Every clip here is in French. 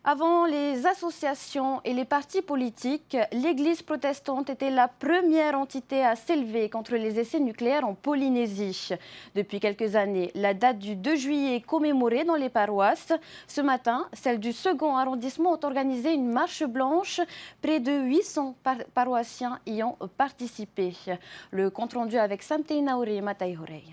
Avant les associations et les partis politiques, l'Église protestante était la première entité à s'élever contre les essais nucléaires en Polynésie. Depuis quelques années, la date du 2 juillet est commémorée dans les paroisses. Ce matin, celles du second arrondissement ont organisé une marche blanche. Près de 800 paroissiens y ont participé. Le compte-rendu avec Samtei Naure et Matai Horei.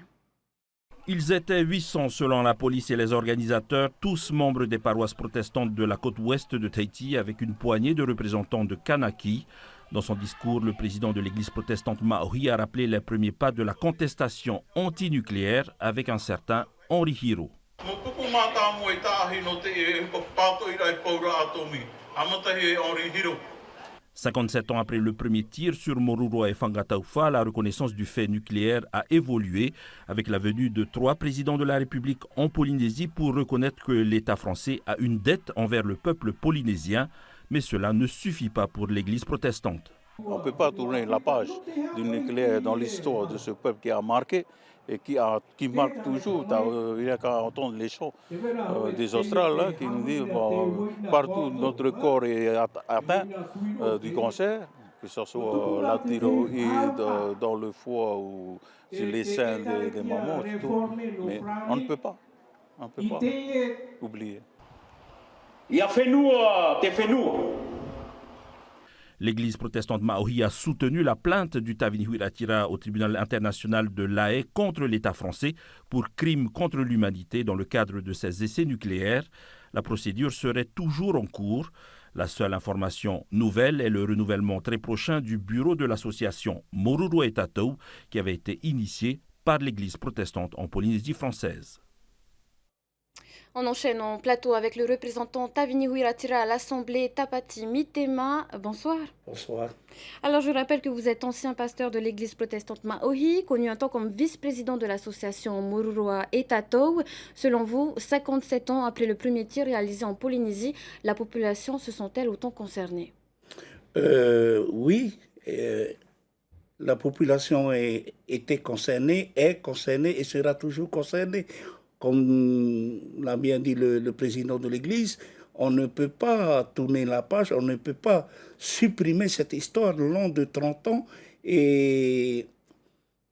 Ils étaient 800 selon la police et les organisateurs, tous membres des paroisses protestantes de la côte ouest de Tahiti, avec une poignée de représentants de Kanaki. Dans son discours, le président de l'église protestante Maori a rappelé les premiers pas de la contestation antinucléaire avec un certain Henri Hiro. 57 ans après le premier tir sur Moruroa et Fangataufa, la reconnaissance du fait nucléaire a évolué avec la venue de 3 présidents de la République en Polynésie pour reconnaître que l'État français a une dette envers le peuple polynésien. Mais cela ne suffit pas pour l'Église protestante. On ne peut pas tourner la page du nucléaire dans l'histoire de ce peuple qui a marqué et qui marque toujours. Il n'y a qu'à entendre les chants des Australes qui nous disent partout notre corps est atteint du cancer, que ce soit la thyroïde, dans le foie ou sur les seins des mamans, tout. Mais on ne peut pas oublier. L'église protestante Maori a soutenu la plainte du Tavinihuiratira au tribunal international de La Haye contre l'État français pour crimes contre l'humanité dans le cadre de ces essais nucléaires. La procédure serait toujours en cours. La seule information nouvelle est le renouvellement très prochain du bureau de l'association Moruroa et Tatou qui avait été initié par l'église protestante en Polynésie française. On enchaîne en plateau avec le représentant Tavinihuiratira à l'Assemblée Tapati Mitema. Bonsoir. Bonsoir. Alors je rappelle que vous êtes ancien pasteur de l'église protestante Maori, connu un temps comme vice-président de l'association Moruroa et Tatou. Selon vous, 57 ans après le premier tir réalisé en Polynésie, la population se sent-elle autant concernée? Oui, la population était concernée, est concernée et sera toujours concernée. Comme l'a bien dit le président de l'Église, on ne peut pas tourner la page, on ne peut pas supprimer cette histoire long de 30 ans et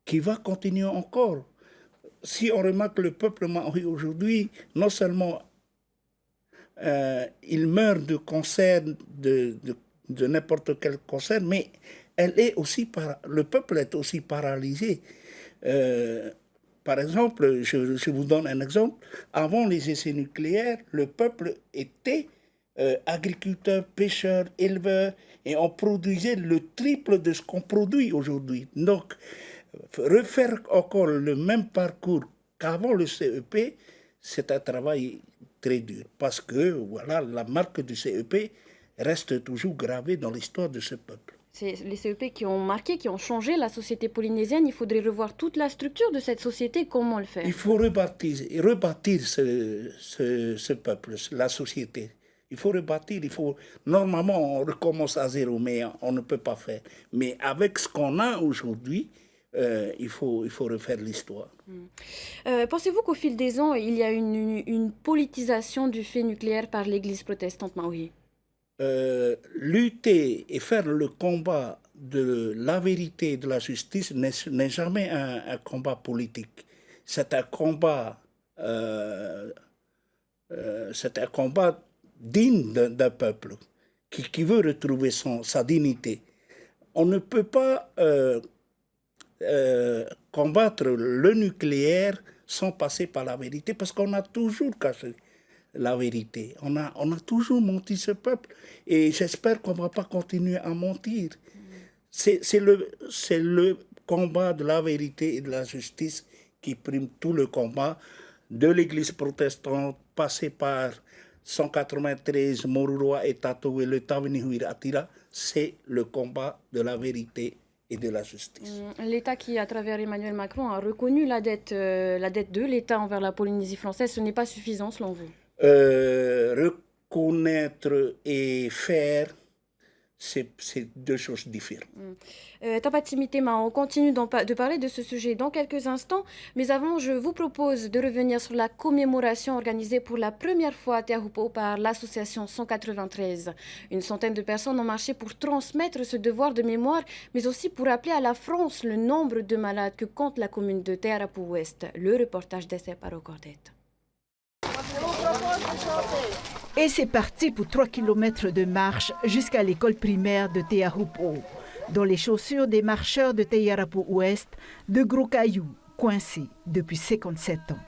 qui va continuer encore. Si on remarque que le peuple maori aujourd'hui, non seulement il meurt de cancer, de n'importe quel cancer, mais le peuple est aussi paralysé. Par exemple, je vous donne un exemple. Avant les essais nucléaires, le peuple était agriculteur, pêcheur, éleveur, et on produisait le triple de ce qu'on produit aujourd'hui. Donc, refaire encore le même parcours qu'avant le CEP, c'est un travail très dur. Parce que, voilà, la marque du CEP reste toujours gravée dans l'histoire de ce peuple. C'est les CEP qui ont marqué, qui ont changé la société polynésienne. Il faudrait revoir toute la structure de cette société. Comment le faire? Il faut rebâtir ce peuple, la société. Il faut rebâtir, normalement, on recommence à zéro, mais on ne peut pas faire. Mais avec ce qu'on a aujourd'hui, il faut refaire l'histoire. Pensez-vous qu'au fil des ans, il y a une politisation du fait nucléaire par l'Église protestante maori? Lutter et faire le combat de la vérité et de la justice n'est jamais un combat politique. C'est un combat digne d'un peuple qui veut retrouver sa dignité. On ne peut pas combattre le nucléaire sans passer par la vérité parce qu'on a toujours caché la vérité. On a toujours menti ce peuple et j'espère qu'on ne va pas continuer à mentir. C'est le combat de la vérité et de la justice qui prime tout le combat de l'église protestante, passé par 193, Moruroa et Tatou et le Tavinihuiratira. C'est le combat de la vérité et de la justice. L'État qui, à travers Emmanuel Macron, a reconnu la dette de l'État envers la Polynésie française, ce n'est pas suffisant selon vous? Reconnaître et faire, c'est deux choses différentes. Tapati Mitema, on continue de parler de ce sujet dans quelques instants, mais avant, je vous propose de revenir sur la commémoration organisée pour la première fois à Teahupo'o par l'association 193. Une centaine de personnes ont marché pour transmettre ce devoir de mémoire, mais aussi pour rappeler à la France le nombre de malades que compte la commune de Teahupo'o-Ouest. Le reportage d'Esther Parocordet. Et c'est parti pour 3 km de marche jusqu'à l'école primaire de Teahupo'o. Dans les chaussures des marcheurs de Teahupo'o-Ouest, de gros cailloux coincés depuis 57 ans.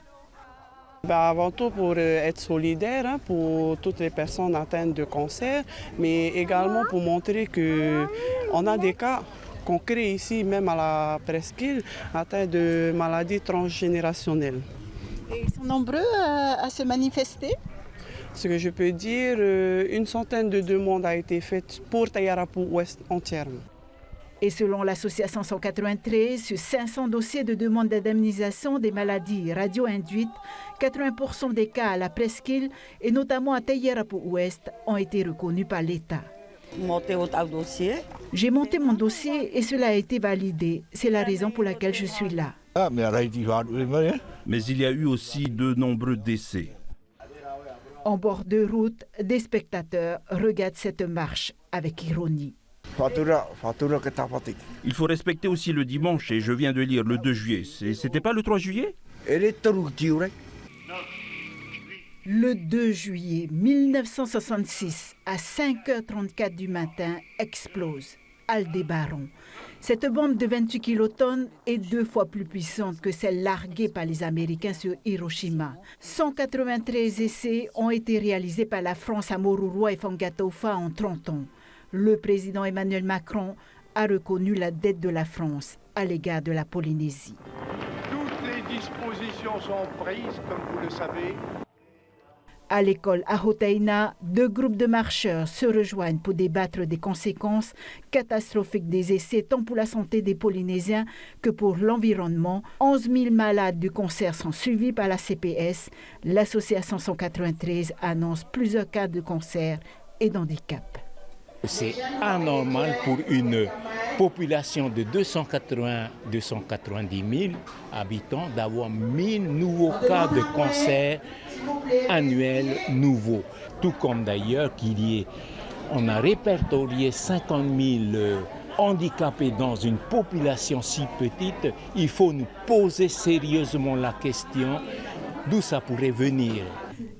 Avant tout pour être solidaire pour toutes les personnes atteintes de cancer, mais également pour montrer qu'on a des cas concrets ici, même à la presqu'île, atteints de maladies transgénérationnelles. Et ils sont nombreux à se manifester? Ce que je peux dire, une centaine de demandes a été faite pour Teahupo'o-Ouest entièrement. Et selon l'association 193, sur 500 dossiers de demande d'indemnisation des maladies radio-induites, 80% des cas à la presqu'île et notamment à Teahupo'o-Ouest ont été reconnus par l'État. J'ai monté mon dossier et cela a été validé. C'est la raison pour laquelle je suis là. Mais il y a eu aussi de nombreux décès. En bord de route, des spectateurs regardent cette marche avec ironie. Il faut respecter aussi le dimanche et je viens de lire le 2 juillet. C'était pas le 3 juillet? Le 2 juillet 1966, à 5h34 du matin, explose Aldébaran. Cette bombe de 28 kilotonnes est 2 fois plus puissante que celle larguée par les Américains sur Hiroshima. 193 essais ont été réalisés par la France à Moruroa et Fangatofa en 30 ans. Le président Emmanuel Macron a reconnu la dette de la France à l'égard de la Polynésie. Toutes les dispositions sont prises, comme vous le savez. À l'école à Hoteina, 2 groupes de marcheurs se rejoignent pour débattre des conséquences catastrophiques des essais tant pour la santé des Polynésiens que pour l'environnement. 11 000 malades du cancer sont suivis par la CPS. L'association 193 annonce plusieurs cas de cancer et d'handicap. C'est anormal pour une population de 290 000 habitants d'avoir 1000 nouveaux cas de cancer annuels nouveaux. Tout comme d'ailleurs on a répertorié 50 000 handicapés dans une population si petite. Il faut nous poser sérieusement la question d'où ça pourrait venir.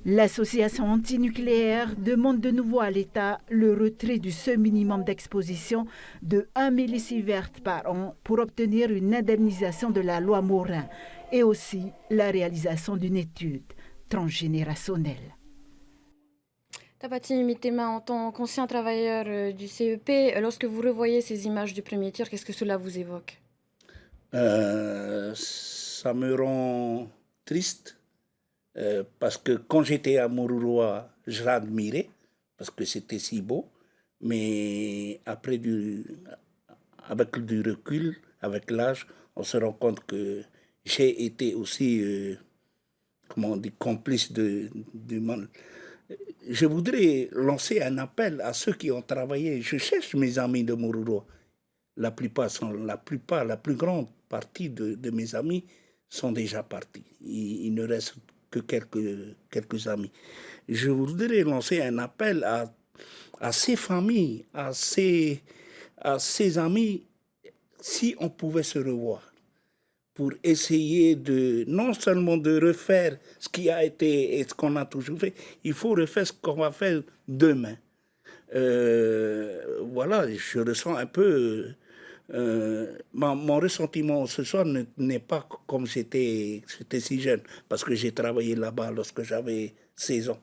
L'association antinucléaire demande de nouveau à l'État le retrait du seuil minimum d'exposition de 1 millisievert par an pour obtenir une indemnisation de la loi Morin et aussi la réalisation d'une étude transgénérationnelle. Tapati Mitema, en tant qu'ancien travailleur du CEP, lorsque vous revoyez ces images du premier tir, qu'est-ce que cela vous évoque? Ça me rend triste. Parce que quand j'étais à Moruroa, je l'admirais, parce que c'était si beau, mais après avec du recul, avec l'âge, on se rend compte que j'ai été aussi, complice du mal. Je voudrais lancer un appel à ceux qui ont travaillé. Je cherche mes amis de Moruroa. La plus grande partie de mes amis sont déjà partis. Il ne reste que quelques amis. Je voudrais lancer un appel à ces familles, à ces amis, si on pouvait se revoir, pour essayer non seulement de refaire ce qui a été et ce qu'on a toujours fait, il faut refaire ce qu'on va faire demain. Voilà, je ressens un peu... mon ressentiment ce soir n'est pas comme j'étais si jeune, parce que j'ai travaillé là-bas lorsque j'avais 16 ans.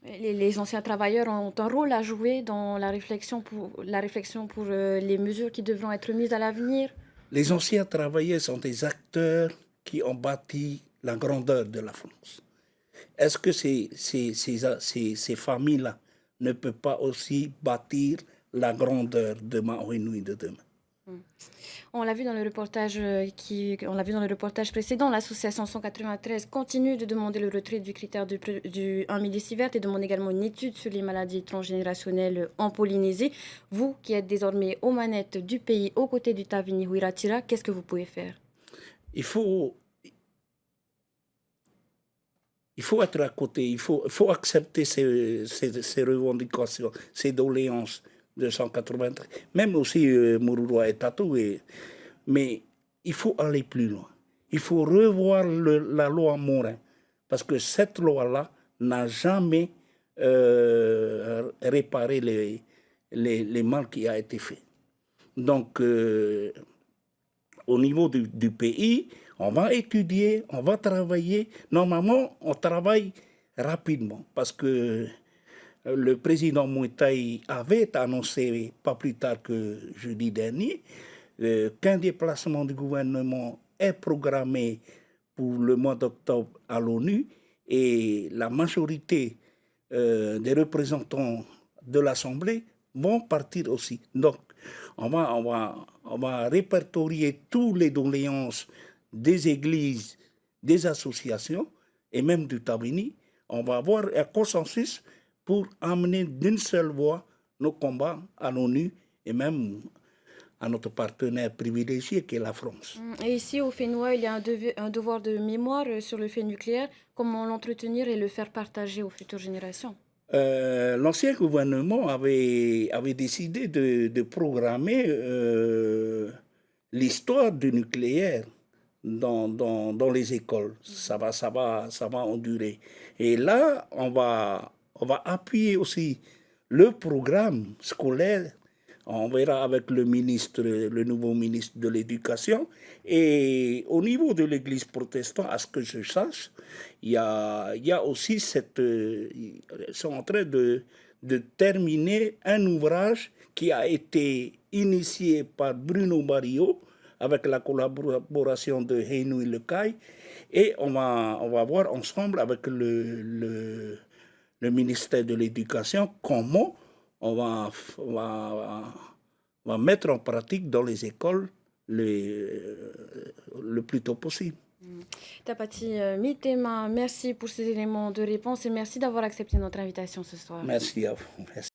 Les anciens travailleurs ont un rôle à jouer dans la réflexion pour les mesures qui devront être mises à l'avenir. Les anciens travailleurs sont des acteurs qui ont bâti la grandeur de la France. Est-ce que ces familles-là ne peuvent pas aussi bâtir la grandeur de Mahouinouï de demain? On l'a vu dans le reportage précédent, l'association 193 continue de demander le retrait du critère du 1 millisivert et demande également une étude sur les maladies transgénérationnelles en Polynésie. Vous qui êtes désormais aux manettes du pays aux côtés du Tavini Huiratira, qu'est-ce que vous pouvez faire? Il faut être à côté, il faut accepter ces revendications, ces doléances de 193, même aussi Mouroua et Tatou, mais il faut aller plus loin. Il faut revoir la loi Morin, parce que cette loi-là n'a jamais réparé les mal qui a été fait. Donc, au niveau du pays, on va étudier, on va travailler. Normalement, on travaille rapidement parce que le président Mouetaï avait annoncé, pas plus tard que jeudi dernier, qu'un déplacement du gouvernement est programmé pour le mois d'octobre à l'ONU et la majorité des représentants de l'Assemblée vont partir aussi. Donc, on va répertorier toutes les doléances des églises, des associations et même du Tavini. On va avoir un consensus pour amener d'une seule voix nos combats à l'ONU et même à notre partenaire privilégié qui est la France. Et ici, au Fénois, il y a un devoir de mémoire sur le fait nucléaire. Comment l'entretenir et le faire partager aux futures générations? L'ancien gouvernement avait décidé de programmer l'histoire du nucléaire dans les écoles. Ça va endurer. Et là, on va appuyer aussi le programme scolaire. On verra avec le nouveau ministre de l'Éducation. Et au niveau de l'Église protestante, à ce que je sache, il y a aussi ils sont en train de terminer un ouvrage qui a été initié par Bruno Barrio avec la collaboration de Heinou Lekai. Et on va voir ensemble avec le ministère de l'Éducation comment on va mettre en pratique dans les écoles le plus tôt possible. Tapati Mitema, merci pour ces éléments de réponse et merci d'avoir accepté notre invitation ce soir. Merci à vous. Merci.